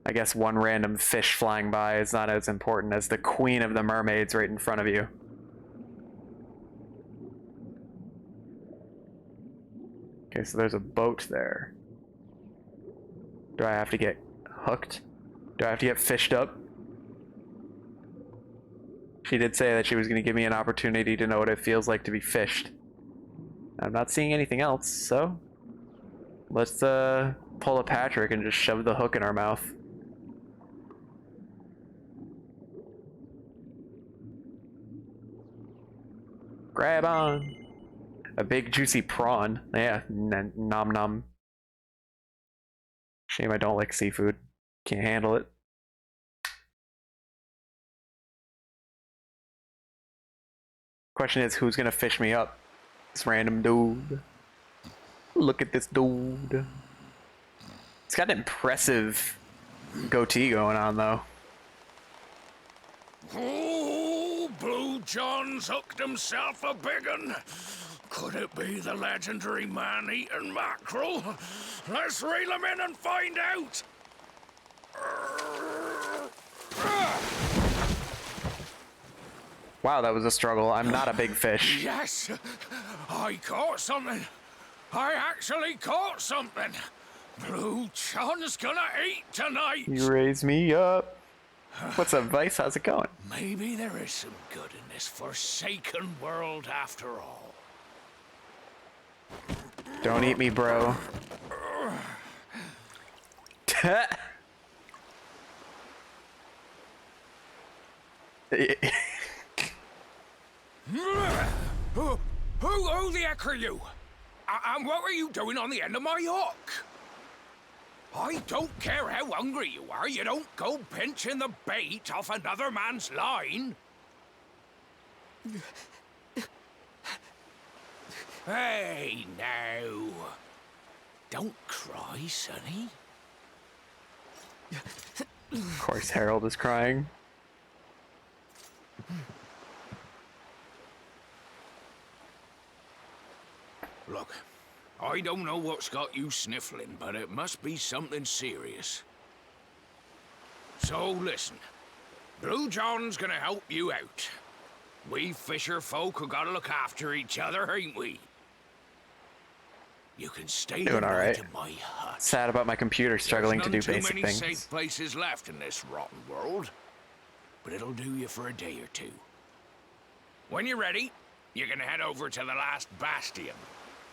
I guess one random fish flying by is not as important as the queen of the mermaids right in front of you. Okay, so there's a boat there. Do I have to get hooked? Do I have to get fished up? She did say that she was going to give me an opportunity to know what it feels like to be fished. I'm not seeing anything else, so let's pull a Patrick and just shove the hook in our mouth. Grab on. A big juicy prawn. Yeah, nom nom. Shame I don't like seafood. Can't handle it. Question is, who's gonna fish me up? This random dude. Look at this dude. He's got an impressive goatee going on, though. Oh, Blue John's hooked himself a big un. Could it be the legendary man-eating mackerel? Let's reel him in and find out. Wow, that was a struggle. I'm not a big fish. Yes, I caught something. I actually caught something. Blue John's gonna eat tonight. You raise me up. What's up, Vice? How's it going? Maybe there is some good in this forsaken world after all. Don't eat me, bro. Who the heck are you? And what were you doing on the end of my hook? I don't care how hungry you are, you don't go pinching the bait off another man's line. Hey, now. Don't cry, sonny. Of course, Harold is crying. Look, I don't know what's got you sniffling, but it must be something serious. So listen, Blue John's gonna help you out. We fisher folk who gotta look after each other, ain't we? You can stay Doing all right. in my hut. Sad about my computer struggling to do basic There's too many things. safe places left in this rotten world, but it'll do you for a day or two. When you're ready, you're gonna head over to the Last Bastion.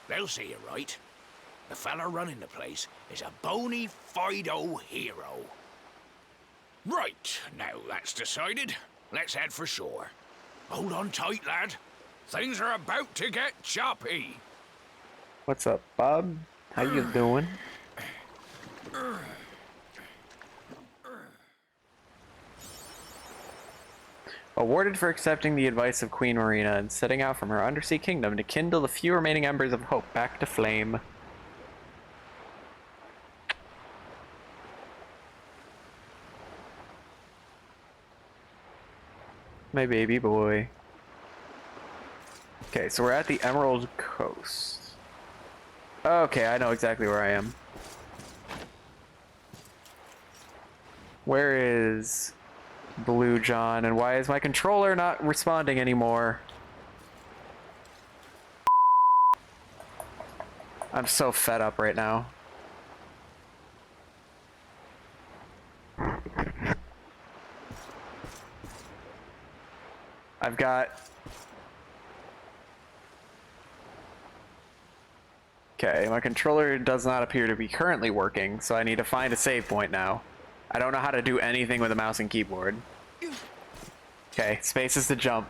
They'll see you right. The fella running the place is a bona fide hero. Right, now that's decided. Let's head for shore. Hold on tight, lad. Things are about to get choppy. What's up, Bob? How you doing? Awarded for accepting the advice of Queen Marina and setting out from her undersea kingdom to kindle the few remaining embers of hope back to flame. My baby boy. Okay, so we're at the Emerald Coast. Okay, I know exactly where I am. Where is Blue John, and why is my controller not responding anymore? I'm so fed up right now. I've got... Okay, my controller does not appear to be currently working, so I need to find a save point now. I don't know how to do anything with a mouse and keyboard. Okay, space is to jump.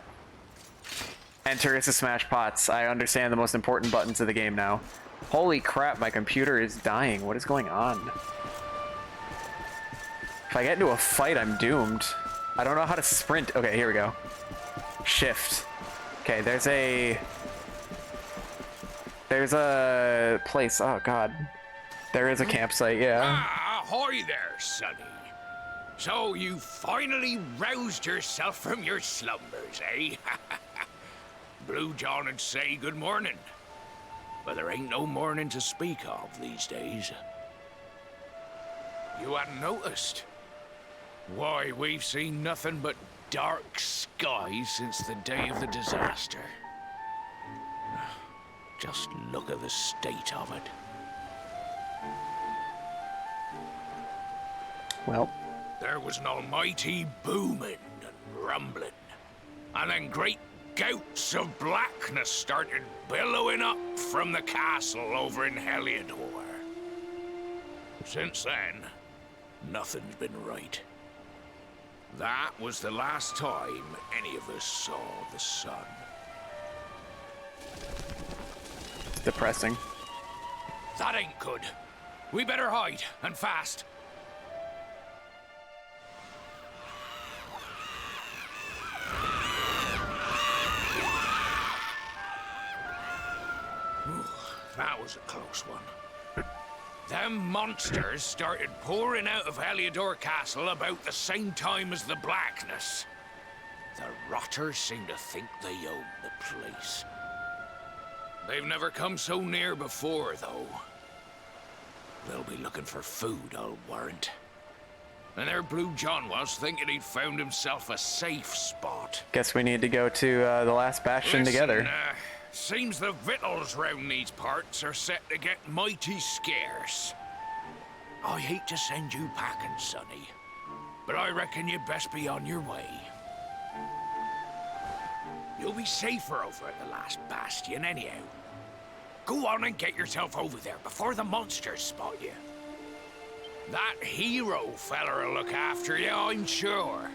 Enter is to smash pots. I understand the most important buttons of the game now. Holy crap, my computer is dying. What is going on? If I get into a fight, I'm doomed. I don't know how to sprint. Okay, here we go. Shift. Okay, there's a place. Oh god. There is a campsite, yeah. Ah, ahoy there, sonny. So you finally roused yourself from your slumbers, eh? Blue John would say good morning. But there ain't no morning to speak of these days. You hadn't noticed. Why, we've seen nothing but dark skies since the day of the disaster. Just look at the state of it. Well, There was an almighty booming and rumbling, and then great gouts of blackness started billowing up from the castle over in Heliodor. Since then, nothing's been right. That was the last time any of us saw the sun. it's depressing. That ain't good. We better hide, and fast. Ooh, that was a close one. Them monsters started pouring out of Heliodor Castle about the same time as the blackness. The rotters seem to think they own the place. They've never come so near before, though. They'll be looking for food, I'll warrant. And their Blue John was thinking he'd found himself a safe spot. Guess we need to go to the Last Bastion together. Seems the victuals round these parts are set to get mighty scarce. I hate to send you packing, Sonny, but I reckon you'd best be on your way. You'll be safer over at the Last Bastion anyhow. Go on and get yourself over there before the monsters spot you. That hero feller'll look after you, I'm sure.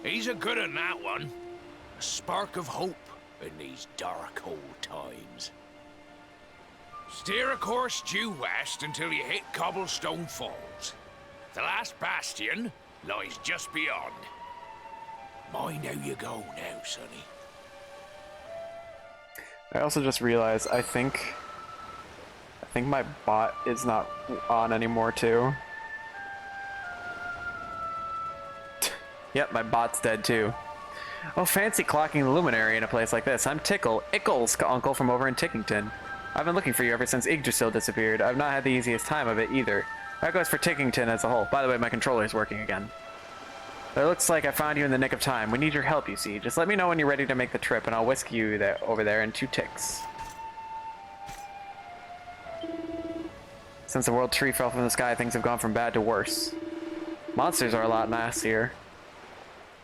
He's a good un, that one. A spark of hope in these dark old times. Steer a course due west until you hit Cobblestone Falls. The Last Bastion lies just beyond. Mind how you go now, Sonny. I also just realized I think my bot is not on anymore too. Yep, my bot's dead too. Oh, fancy clocking the luminary in a place like this. I'm Ickle's uncle from over in Tickington. I've been looking for you ever since Yggdrasil disappeared. I've not had the easiest time of it either. That goes for Tickington as a whole. By the way, my controller's working again. But it looks like I found you in the nick of time. We need your help, you see. Just let me know when you're ready to make the trip, and I'll whisk you over there in 2 ticks. Since the world tree fell from the sky, things have gone from bad to worse. Monsters are a lot nastier.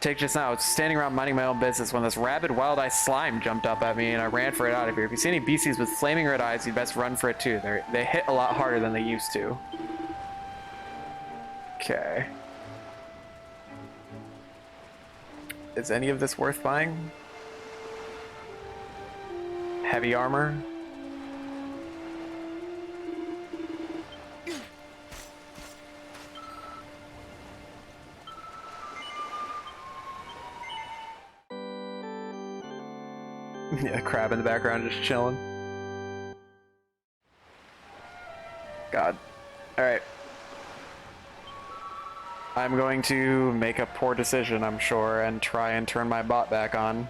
Take just now, I was standing around minding my own business when this rabid wild-eyed slime jumped up at me and I ran for it out of here. If you see any beasties with flaming red eyes, you'd best run for it too. They hit a lot harder than they used to. Okay. Is any of this worth buying? Heavy armor? Yeah, crab in the background just chilling. God. Alright. I'm going to make a poor decision, I'm sure, and try and turn my bot back on.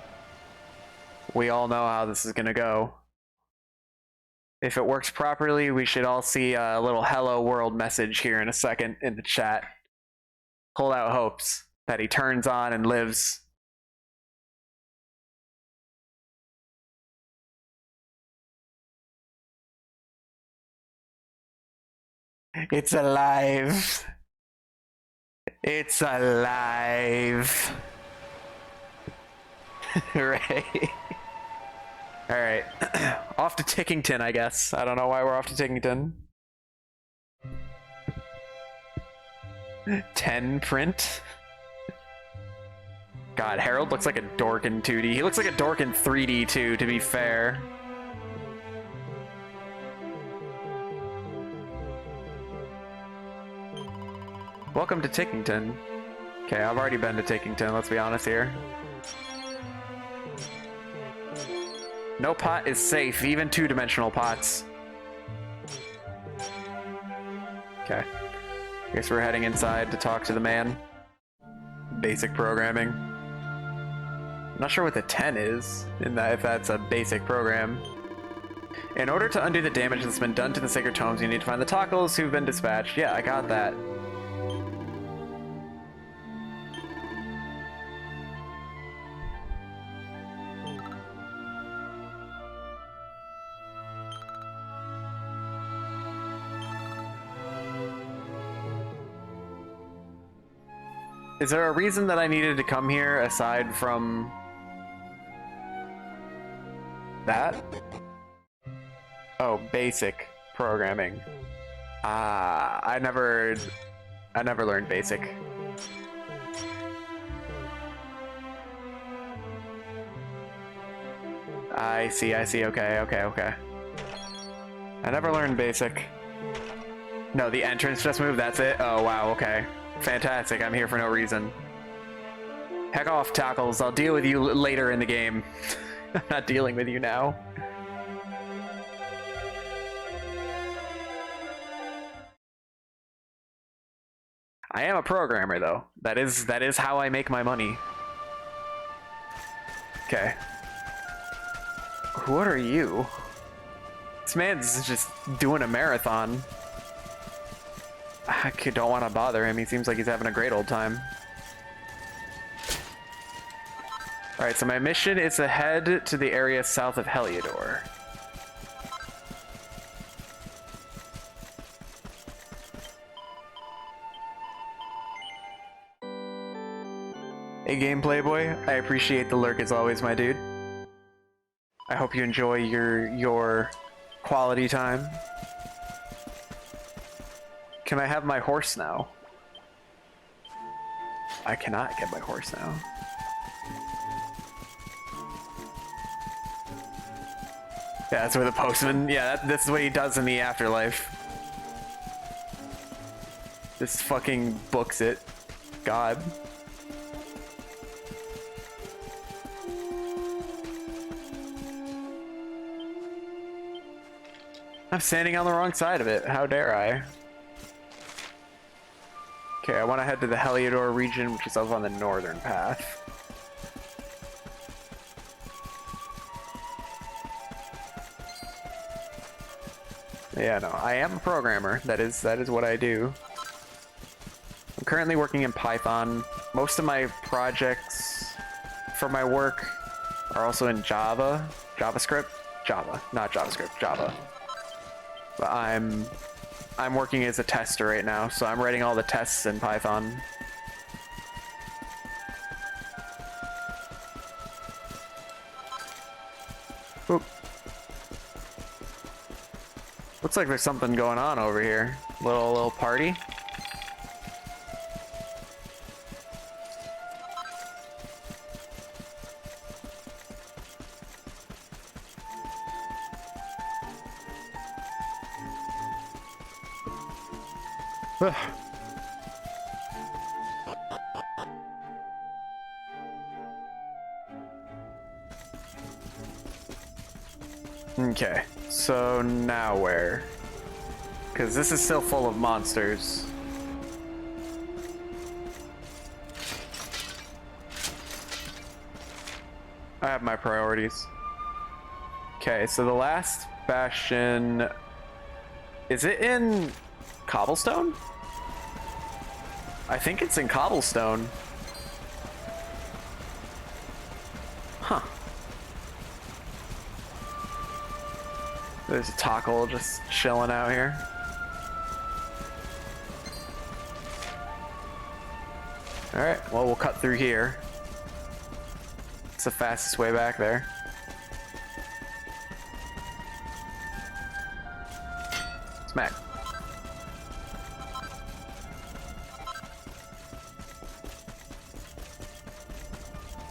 We all know how this is gonna go. If it works properly, we should all see a little hello world message here in a second in the chat. Hold out hopes that he turns on and lives. It's alive. It's alive. Right. Alright. Off to Tickington, I guess. I don't know why we're off to Tickington. 10 print? God, Harold looks like a dork in 2D. He looks like a dork in 3D too, to be fair. Welcome to Tickington. Okay, I've already been to Tickington, let's be honest here. No pot is safe, even 2-dimensional pots. Okay. Guess we're heading inside to talk to the man. Basic programming. I'm not sure what the 10 is, if that's a basic program. In order to undo the damage that's been done to the sacred tomes, you need to find the Tockles who've been dispatched. Yeah, I got that. Is there a reason that I needed to come here aside from that? Oh, basic programming. Ah, I never learned basic. I see, okay. I never learned basic. No, the entrance just moved, that's it? Oh, wow, okay. Fantastic, I'm here for no reason. Heck off, Tackles, I'll deal with you later in the game. I'm not dealing with you now. I am a programmer, though. That is how I make my money. Okay. What are you? This man's just doing a marathon. I don't want to bother him. He seems like he's having a great old time. Alright, so my mission is to head to the area south of Heliodor. Hey, Gameplay Boy. I appreciate the lurk as always, my dude. I hope you enjoy your quality time. Can I have my horse now? I cannot get my horse now. Yeah, that's where the postman... Yeah, this is what he does in the afterlife. Just fucking books it. God. I'm standing on the wrong side of it. How dare I? Okay, I want to head to the Heliodor region, which is up on the northern path. Yeah, no, I am a programmer. That is what I do. I'm currently working in Python. Most of my projects for my work are also in Java. JavaScript? Java, not JavaScript, Java. But I'm working as a tester right now, so I'm writing all the tests in Python. Oop. Looks like there's something going on over here. Little party. Okay, so now where? Because this is still full of monsters. I have my priorities. Okay, so the Last Bastion... Is it in Cobblestone? I think it's in Cobblestone. Huh. There's a tackle just chilling out here. Alright, well, we'll cut through here. It's the fastest way back there. Smack.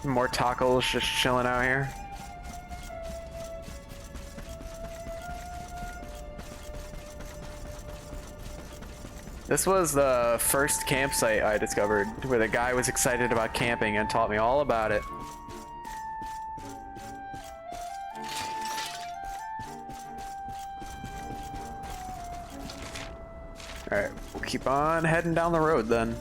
More tacos just chilling out here. This was the first campsite I discovered where the guy was excited about camping and taught me all about it. Alright, we'll keep on heading down the road then.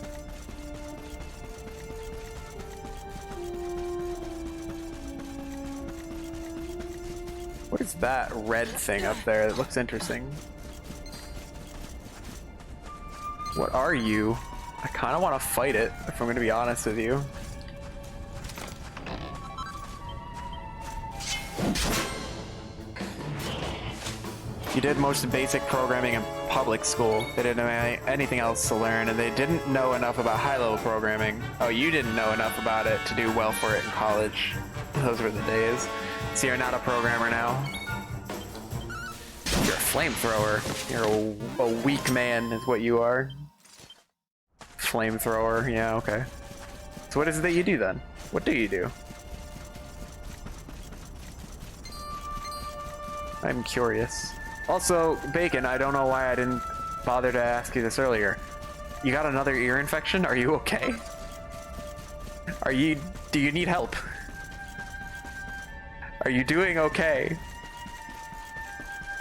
What is that red thing up there? It looks interesting. What are you? I kind of want to fight it, if I'm going to be honest with you. You did most basic programming in public school. They didn't know anything else to learn, and they didn't know enough about high-level programming. Oh, you didn't know enough about it to do well for it in college. Those were the days. So you're not a programmer now. You're a flamethrower. You're a weak man is what you are. Flamethrower, yeah, okay. So what is it that you do then? What do you do? I'm curious. Also, Bacon, I don't know why I didn't bother to ask you this earlier. You got another ear infection? Are you okay? Do you need help? Are you doing okay?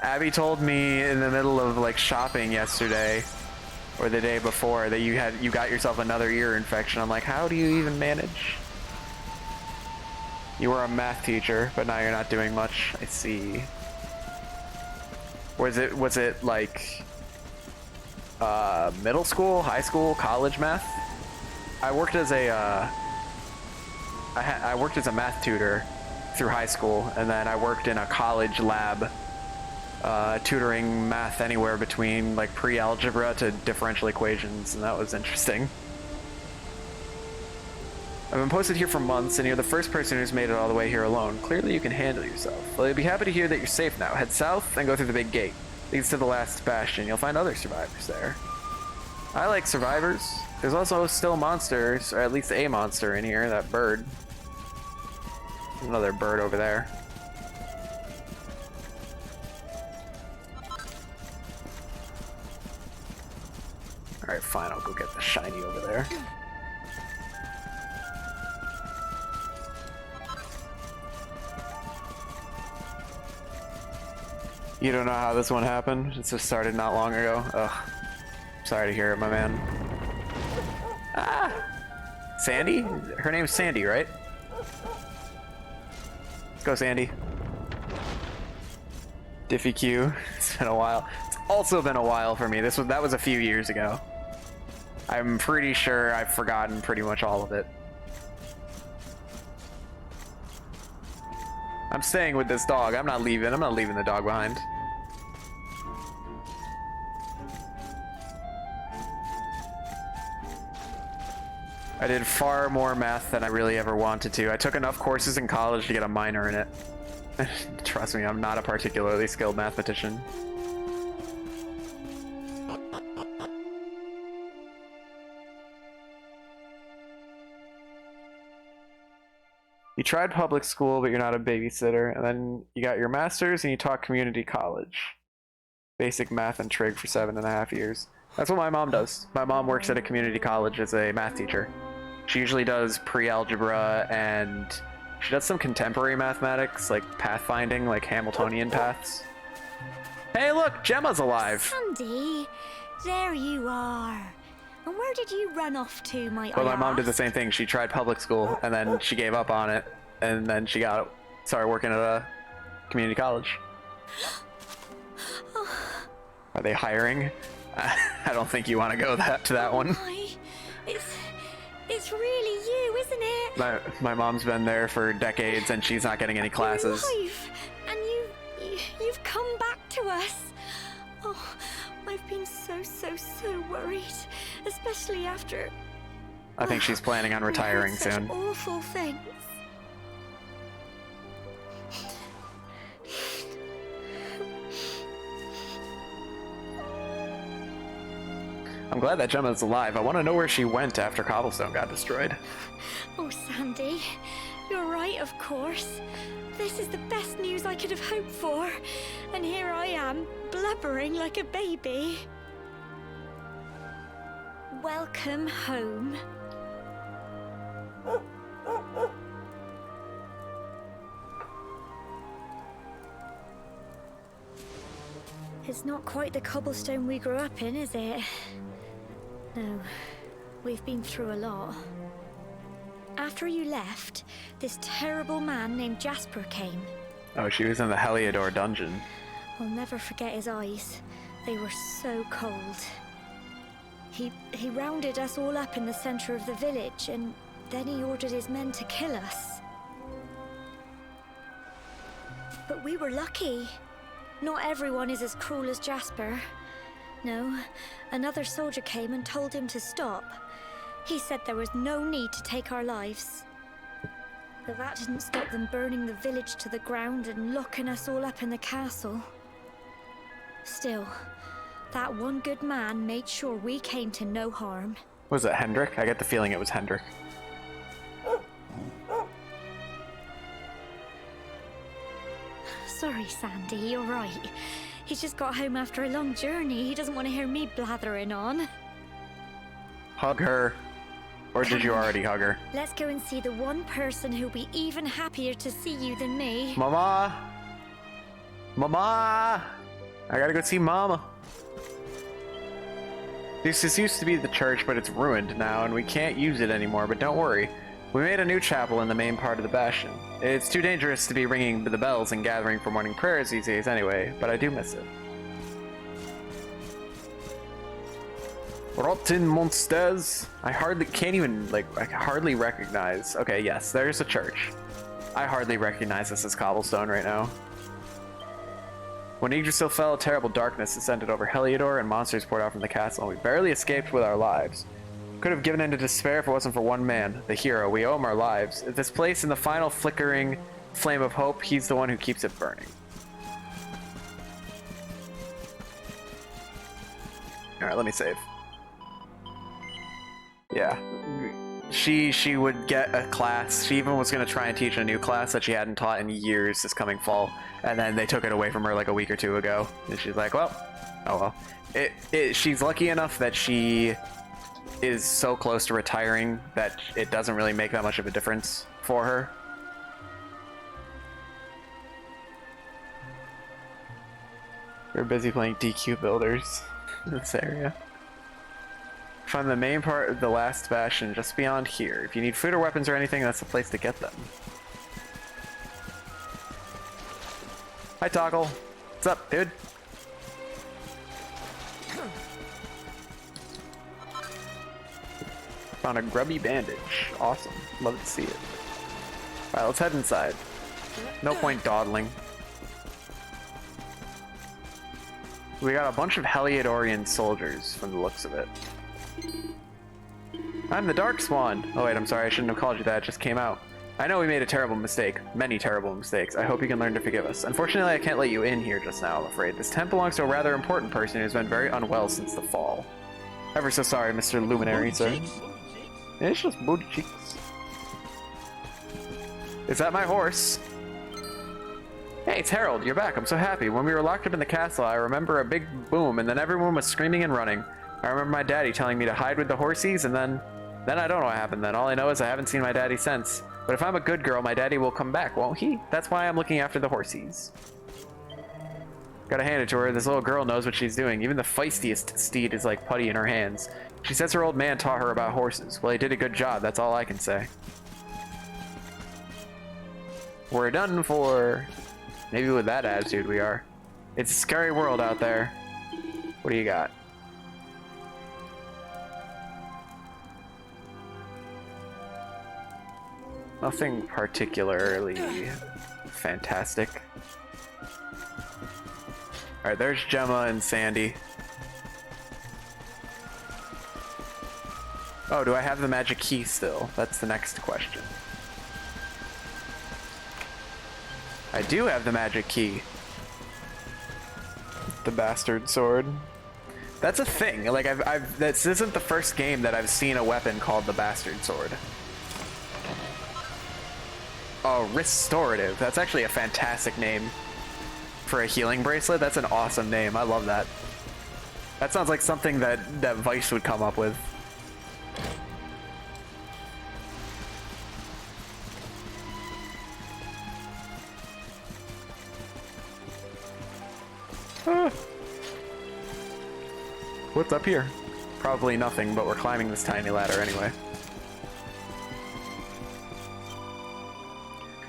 Abby told me in the middle of like shopping yesterday or the day before that you got yourself another ear infection. I'm like, how do you even manage? You were a math teacher, but now you're not doing much. I see. Was it like middle school, high school, college math? I worked as a I worked as a math tutor through high school, and then I worked in a college lab tutoring math anywhere between like pre-algebra to differential equations, and that was interesting. I've been posted here for months, and you're the first person who's made it all the way here alone. Clearly you can handle yourself. Well, I'd be happy to hear that you're safe now. Head south and go through the big gate. Leads to the Last Bastion. You'll find other survivors there. I like survivors. There's also still monsters, or at least a monster in here, that bird. Another bird over there. Alright, fine, I'll go get the shiny over there. You don't know how this one happened? It just started not long ago. Ugh. Sorry to hear it, my man. Ah! Sandy? Her name's Sandy, right? Let's go, Sandy. Diffie Q. It's been a while. It's also been a while for me. That was a few years ago. I'm pretty sure I've forgotten pretty much all of it. I'm staying with this dog. I'm not leaving the dog behind. I did far more math than I really ever wanted to. I took enough courses in college to get a minor in it. Trust me, I'm not a particularly skilled mathematician. You tried public school, but you're not a babysitter, and then you got your master's and you taught community college. Basic math and trig for 7.5 years. That's what my mom does. My mom works at a community college as a math teacher. She usually does pre-algebra, and she does some contemporary mathematics, like pathfinding, like Hamiltonian paths. Hey look, Gemma's alive! Sandy, there you are. And where did you run off to, my Well, my mom did the same thing. She tried public school, and then she gave up on it, and then she started working at a community college. Are they hiring? I don't think you want to go to that one. It's really you, isn't it? My mom's been there for decades, and she's not getting any classes. You're alive, and you've come back to us. Oh, I've been so worried, especially after... I think she's planning on retiring soon. Such awful things. I'm glad that Gemma's alive. I want to know where she went after Cobblestone got destroyed. Oh, Sandy, you're right, of course. This is the best news I could have hoped for. And here I am, blubbering like a baby. Welcome home. It's not quite the cobblestone we grew up in, is it? No, we've been through a lot. After you left, this terrible man named Jasper came. Oh, she was in the Heliodor dungeon. I'll never forget his eyes. They were so cold. He rounded us all up in the center of the village, and then he ordered his men to kill us. But we were lucky. Not everyone is as cruel as Jasper. No, another soldier came and told him to stop. He said there was no need to take our lives. But that didn't stop them burning the village to the ground and locking us all up in the castle. Still, that one good man made sure we came to no harm. Was it Hendrik? I get the feeling it was Hendrik. Sorry, Sandy, you're right. He's just got home after a long journey. He doesn't want to hear me blathering on. Hug her. Or did you already hug her? Let's go and see the one person who'll be even happier to see you than me. Mama! Mama! I gotta go see Mama. This used to be the church, but it's ruined now, and we can't use it anymore, but don't worry. We made a new chapel in the main part of the Bastion. It's too dangerous to be ringing the bells and gathering for morning prayers these days anyway, but I do miss it. Rotten monsters. I hardly recognize. Okay, yes, there's a church. I hardly recognize this as cobblestone right now. When Yggdrasil fell, a terrible darkness descended over Heliodor and monsters poured out from the castle, and we barely escaped with our lives. Could have given in to despair if it wasn't for one man, the hero. We owe him our lives. At this place, in the final flickering flame of hope, he's the one who keeps it burning. Alright, let me save. Yeah. She would get a class. She even was going to try and teach a new class that she hadn't taught in years this coming fall. And then they took it away from her like a week or two ago. And she's like, well, oh well. She's lucky enough that she is so close to retiring that it doesn't really make that much of a difference for her. We're busy playing DQ builders in this area. Find the main part of the Last Bastion just beyond here. If you need food or weapons or anything, that's the place to get them. Hi, Toggle. What's up, dude? Found a grubby bandage. Awesome. Love to see it. Alright, let's head inside. No point dawdling. We got a bunch of Heliodorian soldiers from the looks of it. I'm the Darkspawn! Oh wait, I'm sorry, I shouldn't have called you that, it just came out. I know we made a terrible mistake. Many terrible mistakes. I hope you can learn to forgive us. Unfortunately, I can't let you in here just now, I'm afraid. This tent belongs to a rather important person who's been very unwell since the fall. Ever so sorry, Mr. Luminary, sir. It's just booty cheeks. Is that my horse? Hey, it's Harold, you're back. I'm so happy. When we were locked up in the castle, I remember a big boom, and then everyone was screaming and running. I remember my daddy telling me to hide with the horsies, and then I don't know what happened then. All I know is I haven't seen my daddy since. But if I'm a good girl, my daddy will come back, won't he? That's why I'm looking after the horsies. Gotta hand it to her. This little girl knows what she's doing. Even the feistiest steed is like putty in her hands. She says her old man taught her about horses. Well, he did a good job. That's all I can say. We're done for. Maybe with that attitude we are. It's a scary world out there. What do you got? Nothing particularly fantastic. Alright, there's Gemma and Sandy. Oh, do I have the magic key still? That's the next question. I do have the magic key. The bastard sword. That's a thing. Like, this isn't the first game that I've seen a weapon called the bastard sword. Oh, restorative. That's actually a fantastic name for a healing bracelet. That's an awesome name. I love that. That sounds like something that Vice would come up with. What's up here? Probably nothing, but we're climbing this tiny ladder anyway.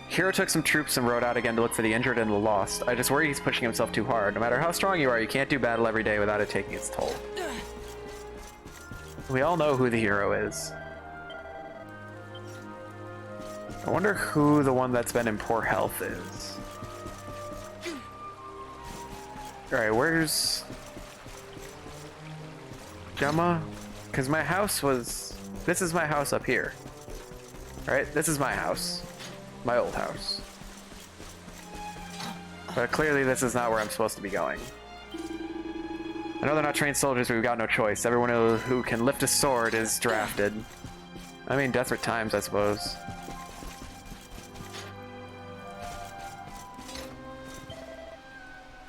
Hero took some troops and rode out again to look for the injured and the lost. I just worry he's pushing himself too hard. No matter how strong you are, you can't do battle every day without it taking its toll. We all know who the hero is. I wonder who the one that's been in poor health is. Alright, where's Gemma? Because my house was... This is my house up here. Right? This is my house. My old house. But clearly this is not where I'm supposed to be going. I know they're not trained soldiers, but we've got no choice. Everyone who can lift a sword is drafted. I mean, desperate times, I suppose.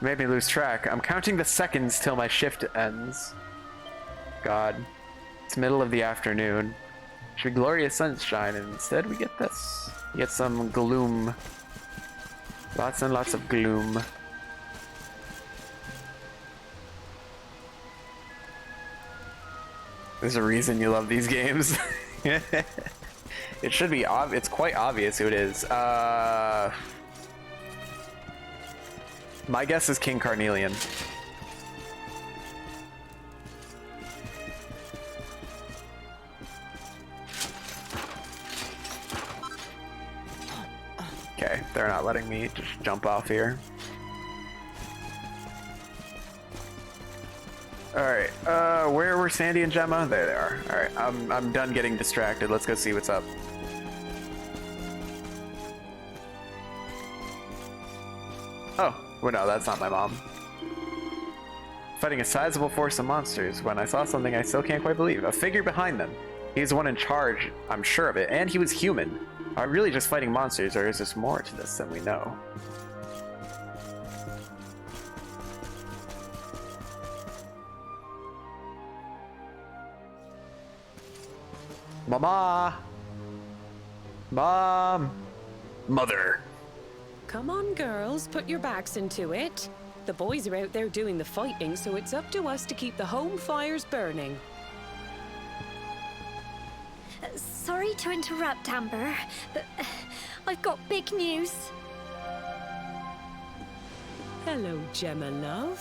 Made me lose track. I'm counting the seconds till my shift ends. God. It's middle of the afternoon. Should be glorious sunshine, and instead we get this. We get some gloom. Lots and lots of gloom. There's a reason you love these games. It should be it's quite obvious who it is. My guess is King Carnelian. Okay, they're not letting me just jump off here. Alright, where were Sandy and Gemma? There they are. Alright, I'm done getting distracted. Let's go see what's up. Oh, well, no, that's not my mom. Fighting a sizable force of monsters when I saw something I still can't quite believe. A figure behind them. He's the one in charge, I'm sure of it, and he was human. Are we really just fighting monsters, or is there more to this than we know? Mama! Mom! Mother! Come on, girls, put your backs into it. The boys are out there doing the fighting, so it's up to us to keep the home fires burning. Sorry to interrupt, Amber, but I've got big news. Hello, Gemma, love.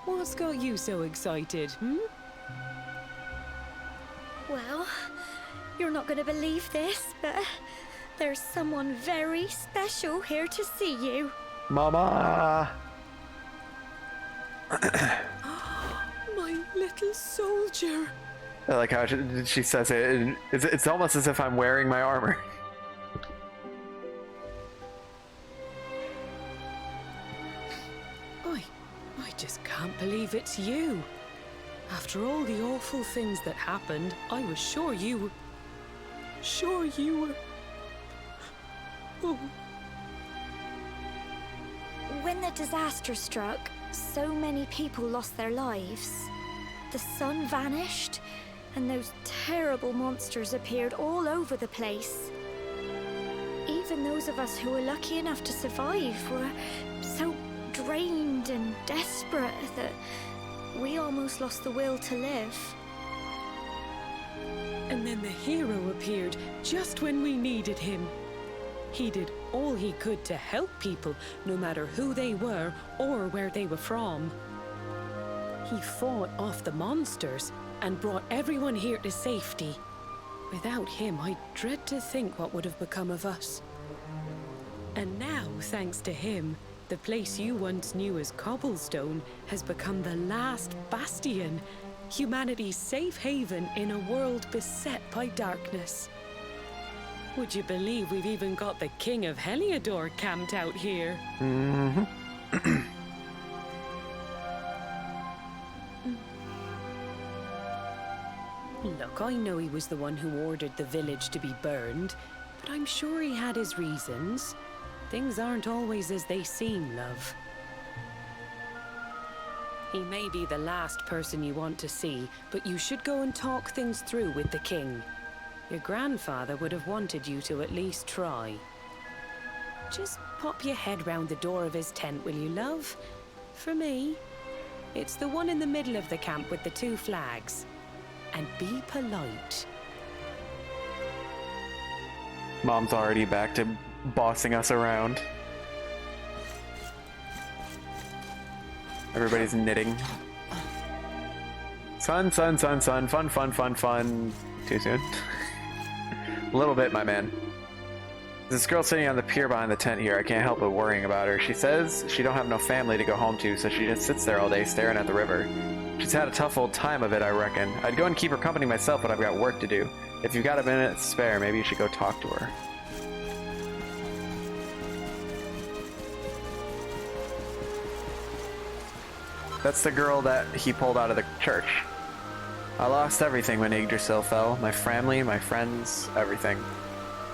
What's got you so excited, Well, you're not going to believe this, but there's someone very special here to see you. Mama! My little soldier. I like how she says it. And it's almost as if I'm wearing my armor. I just can't believe it's you. After all the awful things that happened, I was sure you were... Oh. When the disaster struck, so many people lost their lives. The sun vanished, and those terrible monsters appeared all over the place. Even those of us who were lucky enough to survive were so drained and desperate that we almost lost the will to live. And then the hero appeared just when we needed him. He did all he could to help people, no matter who they were or where they were from. He fought off the monsters and brought everyone here to safety. Without him, I dread to think what would have become of us. And now, thanks to him, the place you once knew as Cobblestone has become the Last Bastion, humanity's safe haven in a world beset by darkness. Would you believe we've even got the King of Heliodor camped out here? Mm-hmm. Look, I know he was the one who ordered the village to be burned, but I'm sure he had his reasons. Things aren't always as they seem, love. He may be the last person you want to see, but you should go and talk things through with the king. Your grandfather would have wanted you to at least try. Just pop your head round the door of his tent, will you, love? For me. It's the one in the middle of the camp with the 2 flags. And be polite. Mom's already back to bossing us around. Everybody's knitting. Sun, sun, sun, sun. Fun, fun, fun, fun. Too soon? A little bit, my man. This girl sitting on the pier behind the tent here. I can't help but worrying about her. She says she don't have no family to go home to, so she just sits there all day staring at the river. She's had a tough old time of it, I reckon. I'd go and keep her company myself, but I've got work to do. If you've got a minute to spare, maybe you should go talk to her. That's the girl that he pulled out of the church. I lost everything when Yggdrasil fell. My family, my friends, everything.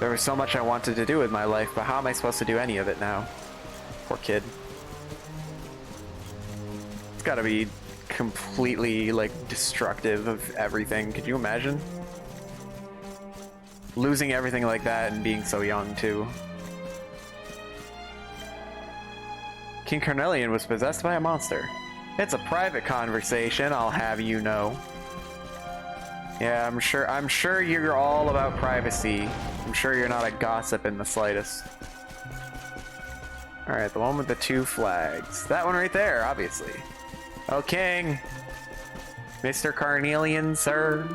There was so much I wanted to do with my life, but how am I supposed to do any of it now? Poor kid. It's gotta be completely, like, destructive of everything. Could you imagine? Losing everything like that and being so young, too. King Carnelian was possessed by a monster. It's a private conversation, I'll have you know. Yeah, I'm sure you're all about privacy. I'm sure you're not a gossip in the slightest. Alright, the one with the 2 flags. That one right there, obviously. Oh, King! Mr. Carnelian, sir.